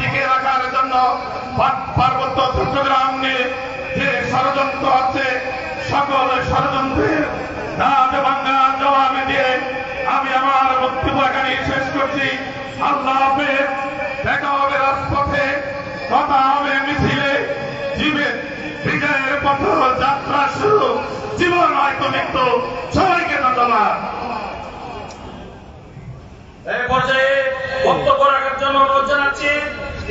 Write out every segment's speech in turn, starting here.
টিকে রাখার জন্য পার্বত্য চট্টগ্রাম নিয়ে যে ষড়যন্ত্র হচ্ছে, সকল ষড়যন্ত্রের রাজ বাংলা জবাবে দিয়ে আমি আমার বক্তব্য এখানে শেষ করছি। আল্লাহ হাফেজ। দেখা হবে রাজপথে, কথা হবে মিছিলে, জীবের বিজয়ের পথ যাত্রা শুরু, জীবন হয়তো মৃত্যু। সবাইকে ধন্যবাদ। এই পর্যায়ে বক্তব্য রাখার জন্য অনুরোধ জানাচ্ছি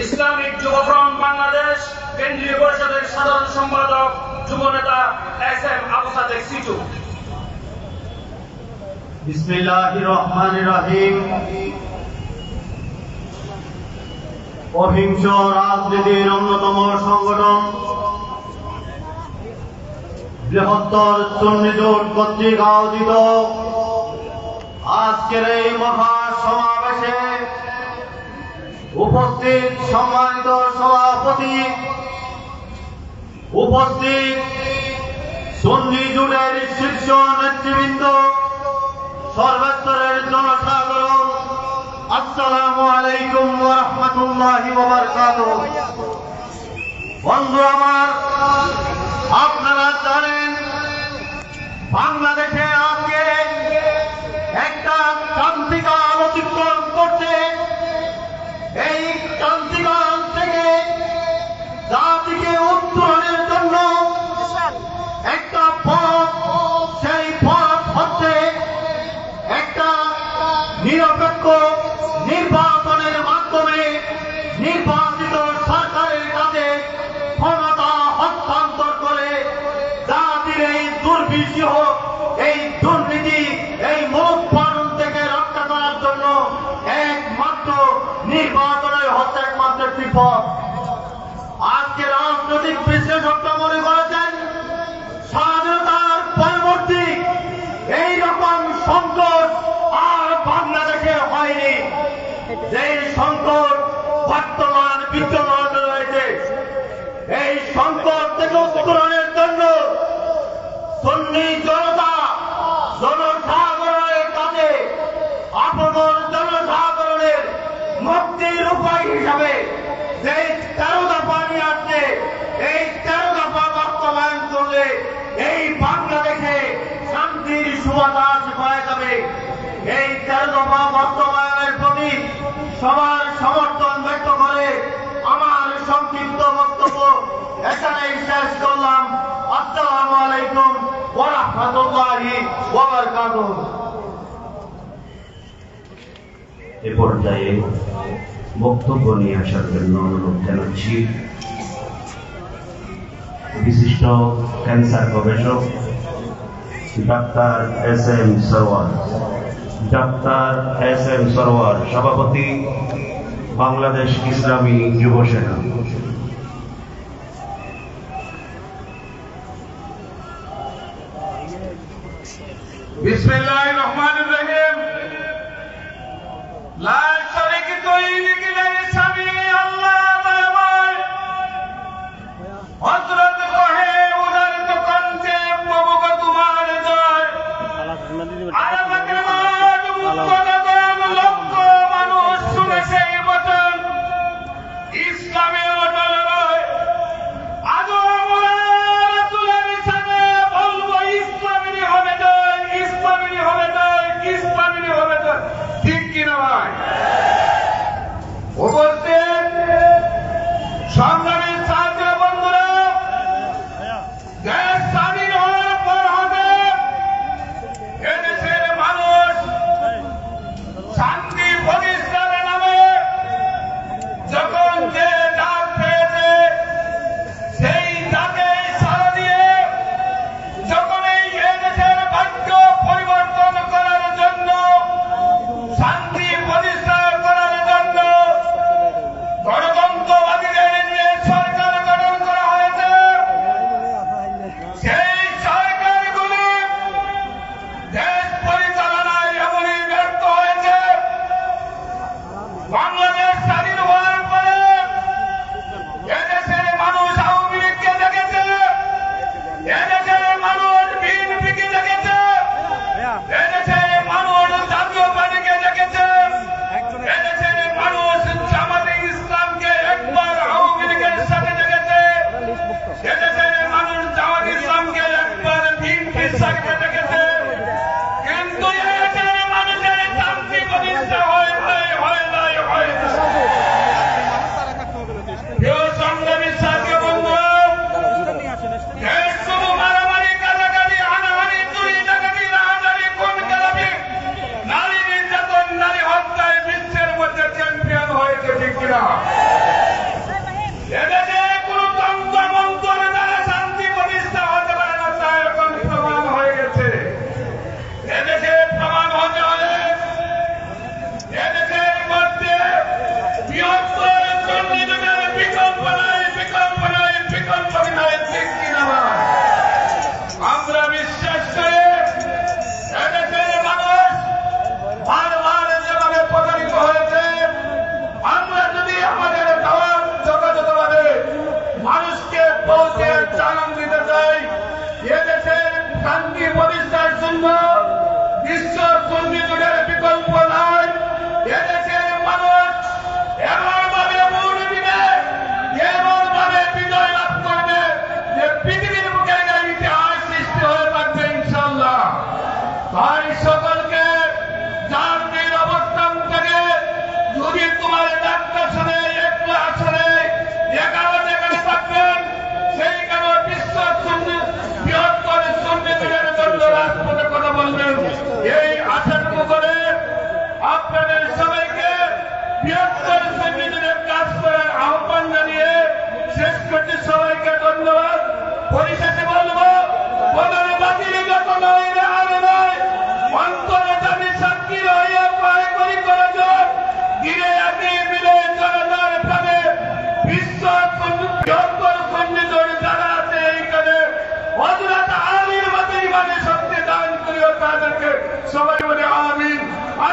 ইসলামিক যুব ফ্রন্ট বাংলাদেশ কেন্দ্রীয় পরিষদের সাধারণ সম্পাদক যুব নেতা এস.এম. আবু সাদেক সিটু। বিসমিল্লাহির রহমানির রহিম। অহিংস রাজনীতির অন্যতম সংগঠন বৃহত্তর সুন্নি জোট কর্তৃক আয়োজিত আজকের এই মহা সমাবেশে উপস্থিত সম্মানিত সভাপতি, উপস্থিত সুন্নি জোটের শীর্ষ নেতৃবৃন্দ, সর্বস্তরের জনসাধারণ, আসসালামু আলাইকুম ওয়া রাহমাতুল্লাহি ওয়া বারাকাতুহু। বন্ধু আমার, আপনারা জানেন বাংলাদেশে আজকে একটা ক্রান্তিকাল অতিক্রম করছে। এই ক্রান্তিকাল থেকে জাতিকে উত্তরণের জন্য একটা পথ, সেই পথ হচ্ছে একটা নিরপেক্ষ নির্বাচনের মাধ্যমে নির্বাচিত সরকারের কাছে ক্ষমতা হস্তান্তর করে জাতির এই দুর্বিষহ, এই দুর্নীতি, এই মূলোৎপাদন থেকে রক্ষা করার জন্য একমাত্র নির্বাচনের হচ্ছে একমাত্র একটি পথ। আজকে রাজনৈতিক বিশ্লেষকরা মনে করেছেন স্বাধীনতার পরবর্তী এইরকম সংকট আর বাংলাদেশে হয়নি। যে সংকট বর্তমান বিদ্যমান রয়েছে, এই সংকট থেকে উত্তরণের জন্য সুন্নি জনতা, জনসাধারণের কাছে আপন জনসাধারণের মুক্তির উপায় হিসাবে যে 13 দফা নিয়ে আসছে, এই 13 দফা বাস্তবায়ন করলে এই বাংলাদেশে শান্তির সুবাতাস পাওয়া যাবে। এই 13 দফা বাস্তবায়নের প্রতি সবার সমর্থন ব্যক্ত করে আমার সংক্ষিপ্ত বক্তব্য এখানেই শেষ করলাম। আসসালামু আলাইকুম ওয়া রাহমাতুল্লাহি ওয়া বারাকাতুহু। এ পর্যায়ে বক্তব্য নিয়ে আসার জন্য অনুরোধ জানাচ্ছি বিশিষ্ট ক্যান্সার গবেষক doctor SM. Sarwar. Doctor SM. Sarwar, সভাপতি বাংলাদেশ ইসলামী যুব সেনা। বিসমিল্লাহির রহমানির রহিম। লা শারীকা লাহু সামি আল্লাহ দয়াময়। হযরত কহে উদার তো কঞ্চে প্রভু কো তোমার জয়। আরবকে মাদ মুক্তগণ লক্ষ মানুষ শুনে সেই বচন, ইসলামে অটল রয়। আজও আমরা রাসূলের সাথে বলবো ইসলামেরই হবে জয়, ইসলামেরই হবে জয়, ইসলামেরই হবে জয়। ঠিক কিনা ভাই? উপস্থিত সংগ্রামী ছাত্র বন্ধুরা, দেশ স্বাধীন হওয়ার পর হতে এদেশের মানুষ শান্তি প্রতিষ্ঠার নামে যখন যে যার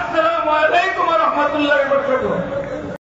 আসসালামু আলাইকুম ওয়া রাহমাতুল্লাহি ওয়া বারাকাতুহু।